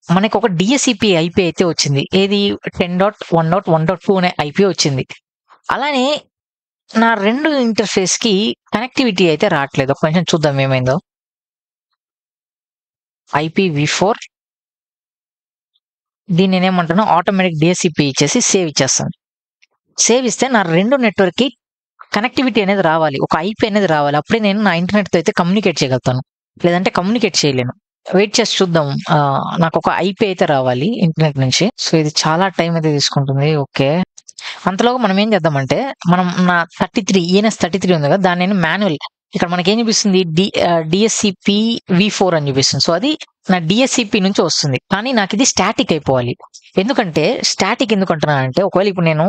మనకి ఒక DSCP IP అయితే వచ్చింది. ఏది 10.1.1.2 అనే ఐపీ వచ్చింది. అలానే నా 2 ఇంటర్ఫేస్‌కి కనెక్టివిటీ అయితే రావట్లేదు. ఒక్క నిమిషం చూద్దాం ఏమైందో. IPv4 దీన్ని నేనేమంటాను ఆటోమేటిక్ డిఎస్సిపి ఇచ్చేసి సేవ్ ఇచ్చేస్తాను. సేవ్ ఇస్తే నా 2 నెట్వర్క్‌కి కనెక్టివిటీ అనేది రావాలి. ఒక ఐపీ అనేది రావాలి. అప్పుడే నేను నా ఇంటర్నెట్‌తో అయితే కమ్యూనికేట్ చేయగలుగుతాను. లేదంటే కమ్యూనికేట్ చేయలేను. వెయిట్ చేసి చూద్దాం. నాకొక ఐపీ అయితే రావాలి ఇంటర్నెట్ నుంచి. సో, ఇది చాలా టైం అయితే తీసుకుంటుంది. ఓకే. అంతలోగా మనం ఏం చేద్దామంటే, మనం నా 33 ENS33 ఉంది కదా! దాన్ని నేను మాన్యువల్ ఇక్కడ మనకేం చూపిస్తుంది డిఎస్సిపి V4 అని చూపిస్తుంది. సో, అది నా డిఎస్సిపి నుంచి వస్తుంది. కానీ నాకిది స్టాటిక్ అయిపోవాలి. ఎందుకంటే స్టాటిక్ ఎందుకంటున్నానంటే, ఒకవేళ ఇప్పుడు నేను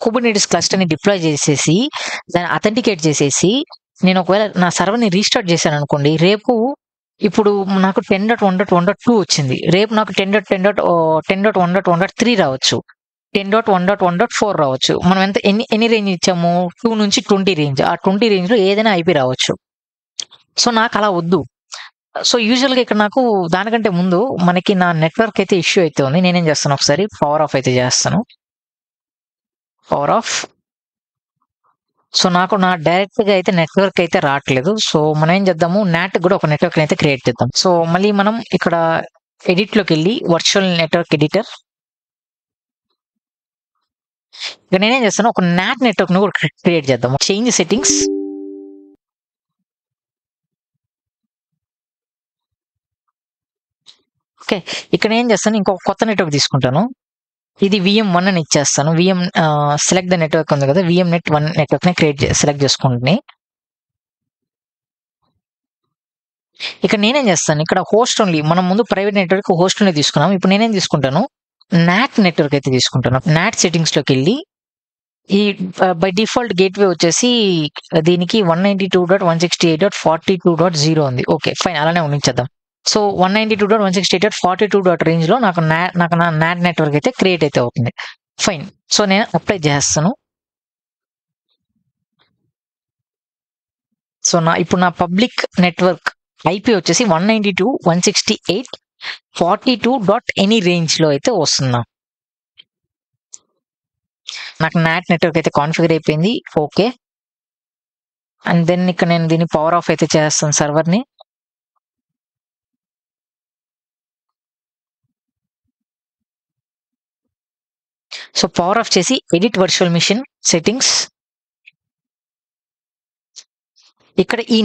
కుబర్నెటిస్ క్లస్టర్‌ని డిప్లాయ్ చేసేసి, దాన్ని అథెంటికేట్ చేసేసి, నేను ఒకవేళ నా సర్వర్‌ని రీస్టార్ట్ చేశాననుకోండి, రేపు ఇప్పుడు నాకు 10.1.1.2 వచ్చింది. రేపు నాకు 10.1.1.3 రావచ్చు. 10.1.1.4 రావచ్చు. మనం ఎన్ని రేంజ్ ఇచ్చాము? 2 నుంచి 20 రేంజ్. ఆ 20 రేంజ్‌లో ఏదైనా ఐపీ రావచ్చు. సో, నాకలా వద్దు. సో, యూజువల్‌గా ఇక్కడ నాకు దానికంటే ముందు మనకి నా నెట్వర్క్ అయితే ఇష్యూ అయితే ఉంది. నేనేం చేస్తాను ఒకసారి పవర్ ఆఫ్ అయితే చేస్తాను. Power of. సో, నాకు నా డైరెక్ట్‌గా అయితే నెట్వర్క్ అయితే రావట్లేదు. సో, మనం ఏం చేద్దాము నాట్‌కి కూడా ఒక నెట్వర్క్‌ని అయితే క్రియేట్ చేద్దాం. సో, మళ్ళీ మనం ఇక్కడ ఎడిట్‌లోకెళ్ళి వర్చువల్ నెట్వర్క్ ఎడిటర్. ఇక నేనేం చేస్తాను ఒక నాట్ నెట్వర్క్‌ని కూడా క్రియేట్ చేద్దాం. Change settings. ఓకే. ఇక్కడ ఏం చేస్తాను ఇంకొక కొత్త నెట్వర్క్ తీసుకుంటాను. ఇది VM1 అని ఇచ్చేస్తాను. సెలెక్ట్ ద నెట్వర్క్ ఉంది కదా! VMnet1 నెట్వర్క్‌ని select చేసుకుంటుని. ఇక్కడ నేనేం చేస్తాను ఇక్కడ హోస్ట్ ఓన్లీ మనం ముందు ప్రైవేట్ నెట్వర్క్ హోస్ట్ ఓన్లీ తీసుకున్నాం. ఇప్పుడు నేనేం తీసుకుంటాను నాట్ నెట్వర్క్ అయితే తీసుకుంటాను. నాట్ సెట్టింగ్స్‌లోకెళ్ళి ఈ బై డిఫాల్ట్ గేట్‌వే వచ్చేసి దీనికి 192.168.42.0 ఉంది. ఓకే. ఫైన్ అలానే ఉండించేద్దాం. సో, 192.168.42. రేంజ్‌లో నాకు నా నాట్ నెట్వర్క్ అయితే క్రియేట్ అయితే అవుతుంది. ఫైన్. సో, నేను అప్లై చేసేస్తాను. సో, ఇప్పుడు నా పబ్లిక్ నెట్వర్క్ ఐపీ వచ్చేసి 192.168.42. రేంజ్‌లో అయితే వస్తుంది. నాకు నాట్ నెట్వర్క్ అయితే కాన్ఫిగర్ అయిపోయింది. ఓకే. అండ్ దెన్ ఇక్కడ నేను దీన్ని పవర్ ఆఫ్ అయితే చేస్తాను సర్వర్‌ని. సో, పవర్ ఆఫ్ చేసి ఎడిట్ వర్చువల్ మెషిన్ సెట్టింగ్స్. ఇక్కడ ఈ